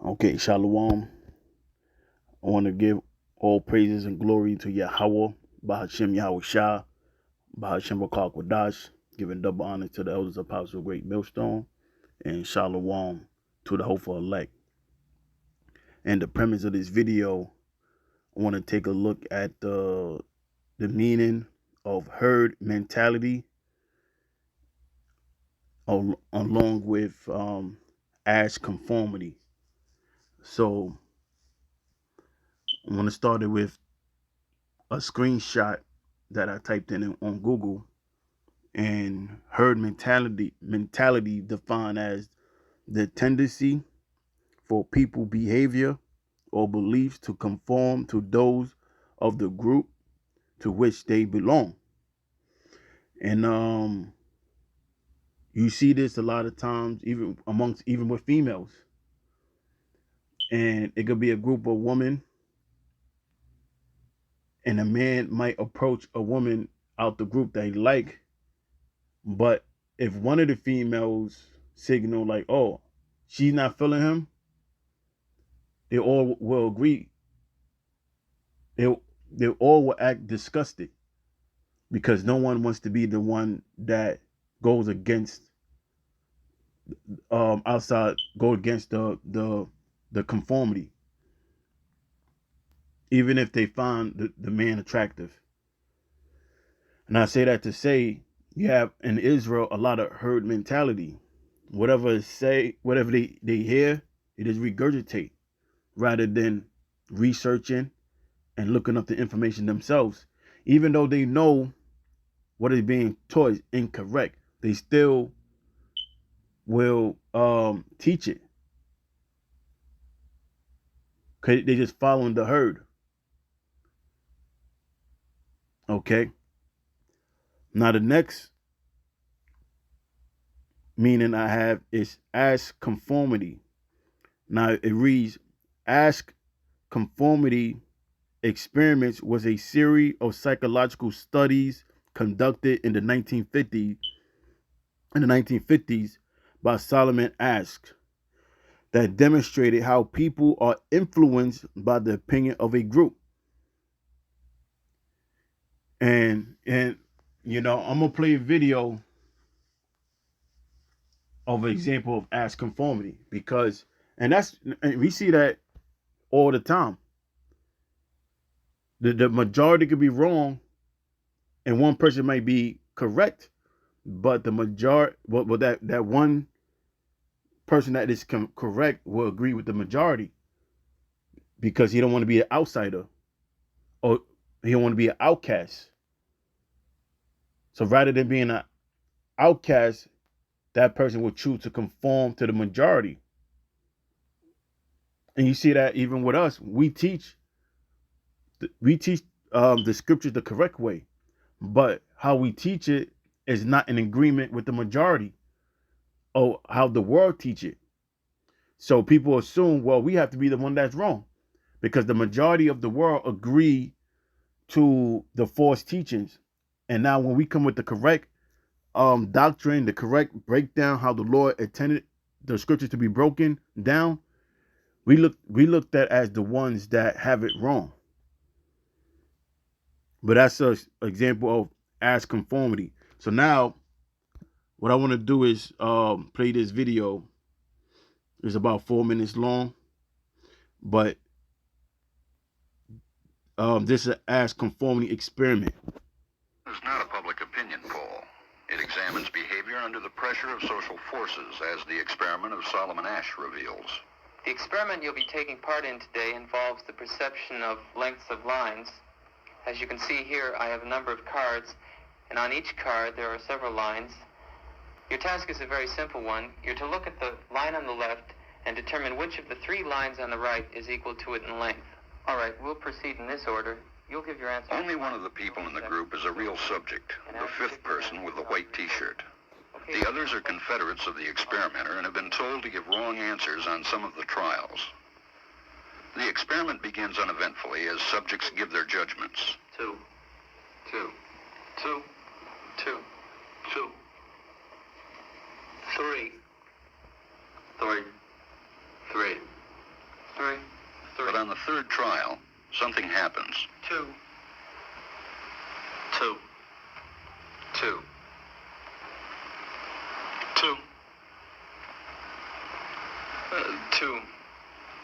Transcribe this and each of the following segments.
Okay, Shalom. I want to give all praises and glory to Yahweh, Bahashem Yahweh Shah, Bahashem Rakak Wadash, giving double honor to the elders of Apostle Great Millstone, and Shalom to the hopeful elect. And the premise of this video, I want to take a look at the meaning of herd mentality along with Asch conformity. So I want to start it with a screenshot that I typed in on Google, and herd mentality defined as the tendency for people behavior or beliefs to conform to those of the group to which they belong. And you see this a lot of times even with females. And it could be a group of women, and a man might approach a woman out the group that he like, but if one of the females signal like, oh, she's not feeling him, they all will agree. They they all will act disgusted because no one wants to be the one that goes against go against the conformity, even if they find the man attractive. And I say that to say you have in Israel a lot of herd mentality. Whatever they hear, they just regurgitate rather than researching and looking up the information themselves. Even though they know what is being taught is incorrect, they still will teach it. Cause they just following the herd. Okay. Now the next meaning I have is Asch conformity. Now it reads, Asch conformity experiments was a series of psychological studies conducted in the 1950s by Solomon Asch that demonstrated how people are influenced by the opinion of a group. And I'm gonna play a video of an example of Asch conformity because and we see that all the time. The majority could be wrong and one person might be correct, but the majority, well that one person that is correct will agree with the majority because he don't want to be an outsider or he don't want to be an outcast. So rather than being an outcast, that person will choose to conform to the majority. And you see that even with us, we teach the scriptures the correct way, but how we teach it is not in agreement with the majority or how the world teach it. So people assume, well, we have to be the one that's wrong because the majority of the world agree to the false teachings. And now when we come with the correct doctrine, the correct breakdown, how the Lord intended the scriptures to be broken down, we looked at as the ones that have it wrong. But that's an example of Asch conformity. So now what I want to do is play this video. It's about 4 minutes long, but this is an Asch conformity experiment. It's not a public opinion poll. It examines behavior under the pressure of social forces, as the experiment of Solomon Asch reveals. The experiment you'll be taking part in today involves the perception of lengths of lines. As you can see here, I have a number of cards, and on each card there are several lines. Your task is a very simple one. You're to look at the line on the left and determine which of the three lines on the right is equal to it in length. All right, we'll proceed in this order. You'll give your answer. Only one of the people in the group is a real subject, the fifth person with the white t-shirt. The others are confederates of the experimenter and have been told to give wrong answers on some of the trials. The experiment begins uneventfully as subjects give their judgments. 2, 2, 2, 2, 2, 3, 3, 3, on the third trial, something happens. 2. 2. 2. 2. 2.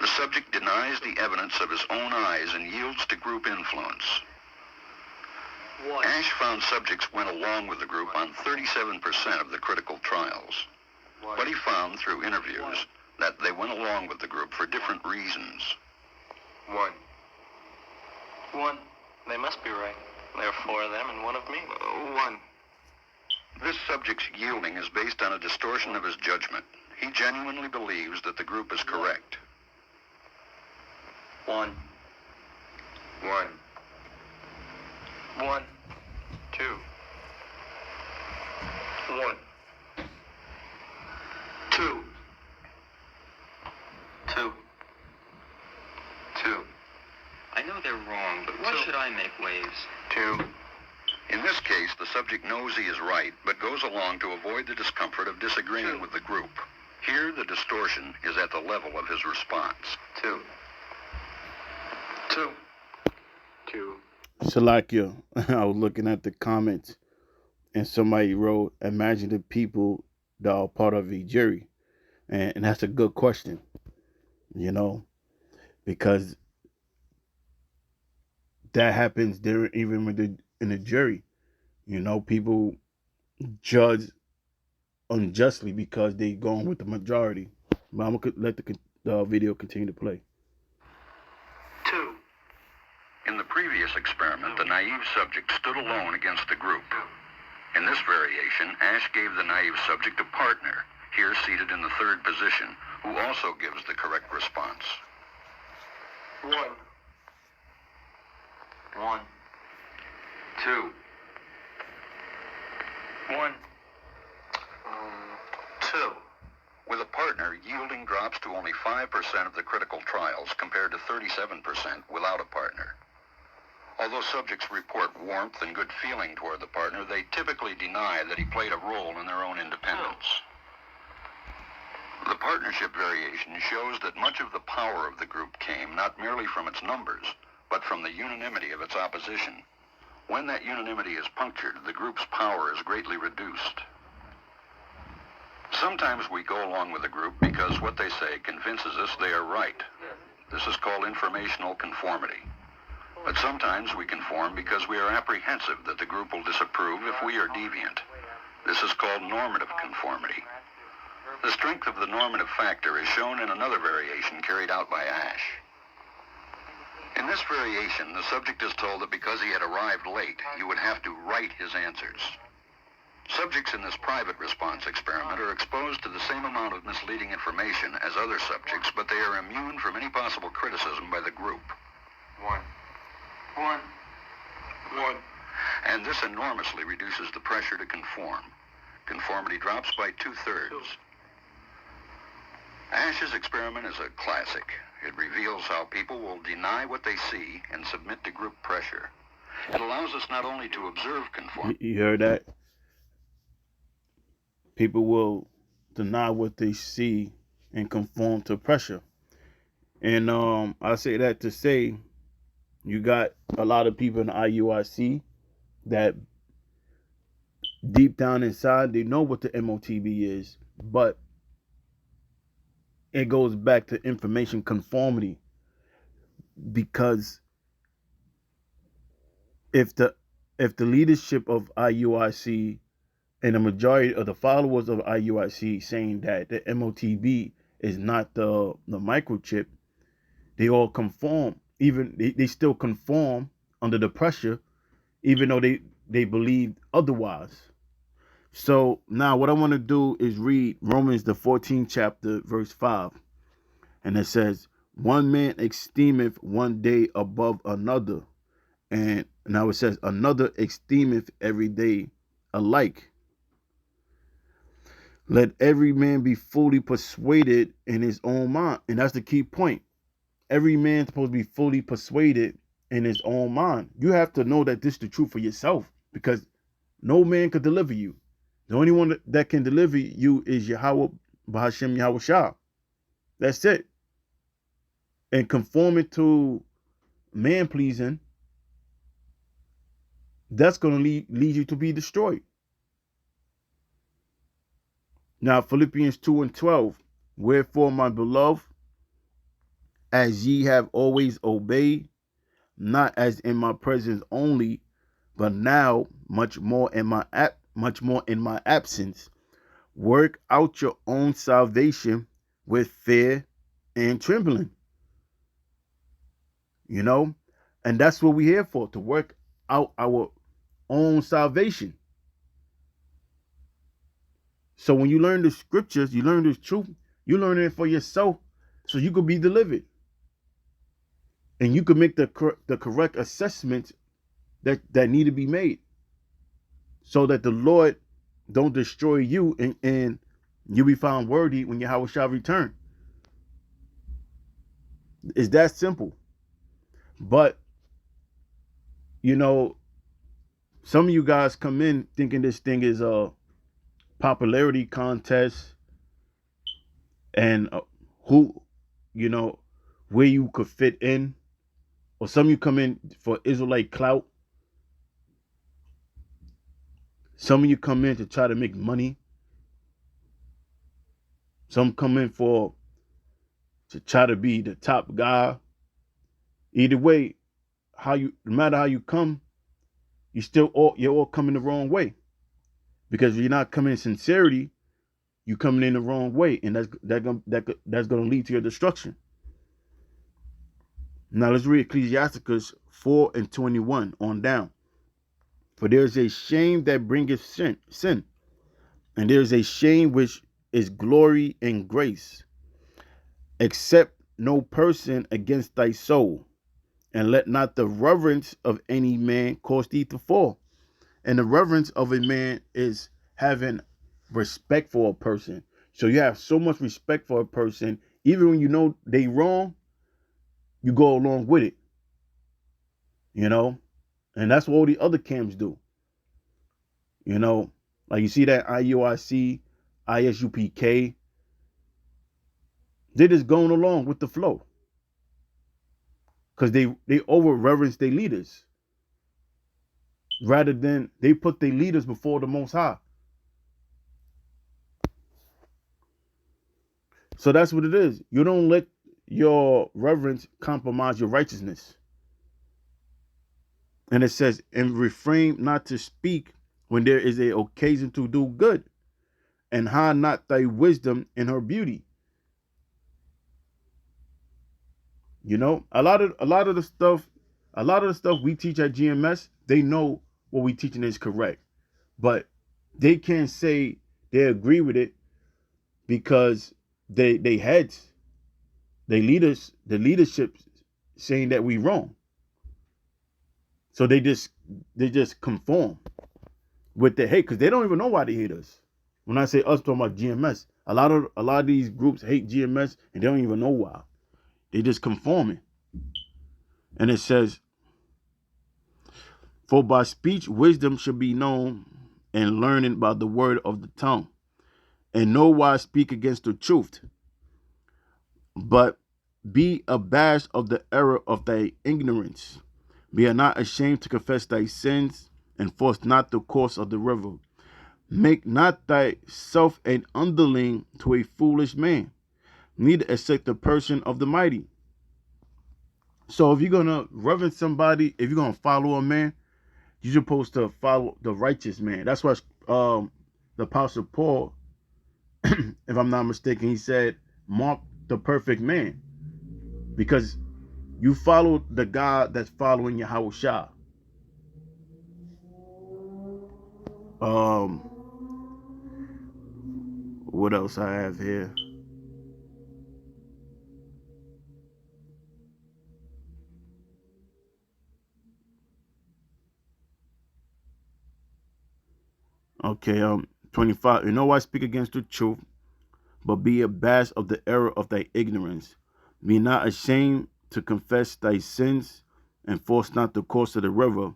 The subject denies the evidence of his own eyes and yields to group influence. 1. Asch found subjects went along with the group on 37% of the critical trials. But he found through interviews that they went along with the group for different reasons. 1. 1. They must be right. There are 4 of them and 1 of me. 1. This subject's yielding is based on a distortion of his judgment. He genuinely believes that the group is correct. 1. 1. 1. 2. 1. 2. 2. 2. I know they're wrong, but why should I make waves? 2. In this case, the subject knows he is right, but goes along to avoid the discomfort of disagreeing with the group. Here, the distortion is at the level of his response. 2. 2. 2. Salakia, I was looking at the comments and somebody wrote, imagine the people that are part of a jury. And that's a good question, because that happens there even in the jury. People judge unjustly because they going with the majority. But I'm going to let the video continue to play. 2. In the previous experiment, the naive subject stood alone against the group. In this variation, Asch gave the naive subject a partner, here seated in the third position, who also gives the correct response. 1. 1. 2. 1. 2. With a partner, yielding drops to only 5% of the critical trials compared to 37% without a partner. Although subjects report warmth and good feeling toward the partner, they typically deny that he played a role in their own independence. The partnership variation shows that much of the power of the group came not merely from its numbers, but from the unanimity of its opposition. When that unanimity is punctured, the group's power is greatly reduced. Sometimes we go along with a group because what they say convinces us they are right. This is called informational conformity. But sometimes we conform because we are apprehensive that the group will disapprove if we are deviant. This is called normative conformity. The strength of the normative factor is shown in another variation carried out by Asch. In this variation, the subject is told that because he had arrived late, he would have to write his answers. Subjects in this private response experiment are exposed to the same amount of misleading information as other subjects, but they are immune from any possible criticism by the group. 1. 1. 1. And this enormously reduces the pressure to conform. Conformity drops by 2/3. Asch's experiment is a classic. It reveals how people will deny what they see and submit to group pressure. It allows us not only to observe conformity. You heard that? People will deny what they see and conform to pressure. And I say that to say you got a lot of people in the IUIC that deep down inside they know what the MOTB is, but it goes back to information conformity, because if the leadership of IUIC and the majority of the followers of IUIC saying that the MOTB is not the microchip, they all conform. Even they still conform under the pressure, even though they believed otherwise. So now what I want to do is read Romans the 14th chapter, verse 5. And it says, one man esteemeth one day above another. And now it says, another esteemeth every day alike. Let every man be fully persuaded in his own mind. And that's the key point. Every man's supposed to be fully persuaded in his own mind. You have to know that this is the truth for yourself, because no man could deliver you. The only one that can deliver you is Yahweh Bahashem Yahweh Shah. That's it. and conforming to man pleasing, that's going to lead you to be destroyed. Now, Philippians 2:12, wherefore, my beloved, as ye have always obeyed, not as in my presence only, but now much more in my absence, work out your own salvation with fear and trembling. You know, and that's what we're here for, to work out our own salvation. So when you learn the scriptures, you learn the truth, you learn it for yourself so you could be delivered. And you could make the correct assessments that need to be made so that the Lord don't destroy you, and you be found worthy when Yahweh shall return. It's that simple. But, you know, some of you guys come in thinking this thing is a popularity contest, and who, you know, where you could fit in. Or some of you come in for Israelite clout. Some of you come in to try to make money. Some come in to try to be the top guy. Either way, no matter how you come, you're all coming the wrong way. Because if you're not coming in sincerity, you're coming in the wrong way, and that's gonna lead to your destruction. Now let's read Ecclesiasticus 4:21 on down. For there is a shame that bringeth sin, and there is a shame which is glory and grace. Accept no person against thy soul, and let not the reverence of any man cause thee to fall. And the reverence of a man is having respect for a person. So you have so much respect for a person, even when you know they wrong, you go along with it. You know? And that's what all the other camps do. You know, like you see that IUIC, ISUPK, they're just going along with the flow. Because they over reverence their leaders. Rather than they put their leaders before the Most High. So that's what it is. You don't let your reverence compromise your righteousness. And it says, and refrain not to speak when there is a occasion to do good, and hide not thy wisdom in her beauty. You know, a lot of the stuff we teach at GMS, they know what we teaching is correct, but they can't say they agree with it because they heads, they leaders, the leadership saying that we wrong. So they just conform with the hate because they don't even know why they hate us. When I say us, talking about GMS, a lot of these groups hate GMS and they don't even know why. They just conforming. And it says, for by speech wisdom should be known, and learning by the word of the tongue. And no wise speak against the truth, but be abashed of the error of thy ignorance. Be not ashamed to confess thy sins, and force not the course of the river. Make not thyself an underling to a foolish man, neither accept the person of the mighty. So if you're gonna reverence somebody, if you're gonna follow a man, you're supposed to follow the righteous man. That's why the Apostle Paul, if I'm not mistaken, he said, mark the perfect man. Because you follow the God that's following Yahweh Shah. What else I have here? Okay, 25. You know I speak against the truth, but be abashed of the error of thy ignorance. Be not ashamed to confess thy sins, and force not the course of the river.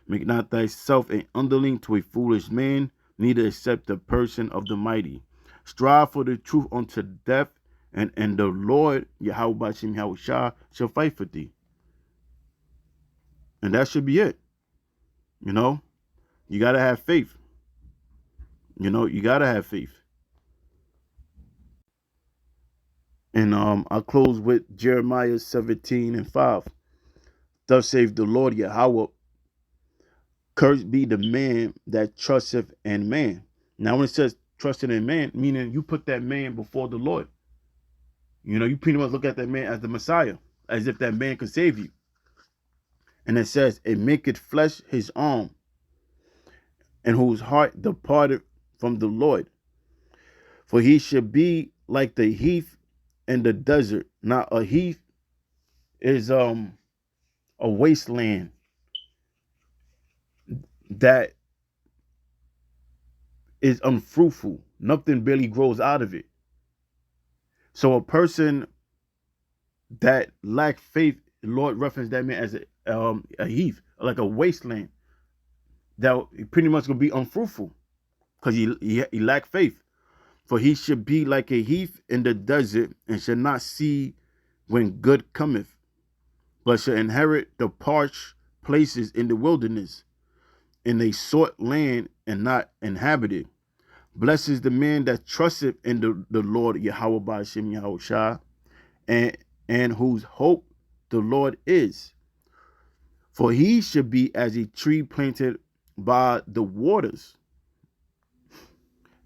Make not thyself an underling to a foolish man, neither accept the person of the mighty. Strive for the truth unto death, and the Lord Yahweh Bashim Yahweh Shah shall fight for thee. And that should be it. You know, you gotta have faith. You gotta have faith. And I'll close with Jeremiah 17:5. Thus saith the Lord Yahweh, cursed be the man that trusteth in man. Now when it says trusting in man, meaning you put that man before the Lord. You pretty much look at that man as the Messiah, as if that man could save you. And it says, it maketh flesh his arm, and whose heart departed from the Lord. For he should be like the heath in the desert. Now a heath is a wasteland that is unfruitful. Nothing barely grows out of it. So a person that lack faith, the Lord referenced that man as a heath, like a wasteland that pretty much gonna be unfruitful because he lack faith. For he should be like a heath in the desert, and shall not see when good cometh, but shall inherit the parched places in the wilderness, in a sort land and not inhabited. Blessed is the man that trusteth in the Lord Yahweh Ba'ashem Yahweh Shah, and whose hope the Lord is. For he should be as a tree planted by the waters,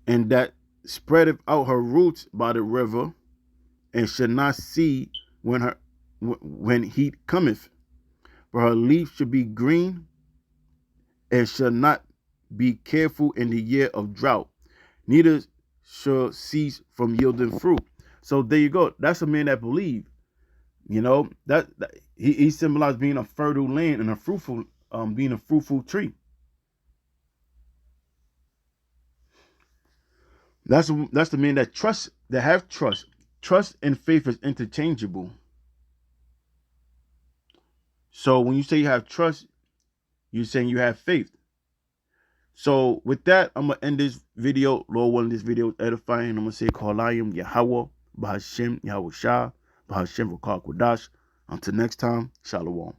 and that spreadeth out her roots by the river, and shall not see when heat cometh. For her leaf should be green, and shall not be careful in the year of drought, neither shall cease from yielding fruit. So there you go. That's a man that believe. That he symbolized being a fertile land and a fruitful, being a fruitful tree. That's the man that trusts, that have trust. Trust and faith is interchangeable. So when you say you have trust, you're saying you have faith. So with that, I'm gonna end this video. Lord willing, this video is edifying. I'm gonna say Kohalayim Yahweh, Bahashem Yahweh Shah, Bahashem Rakar Kodash. Until next time, Shalom.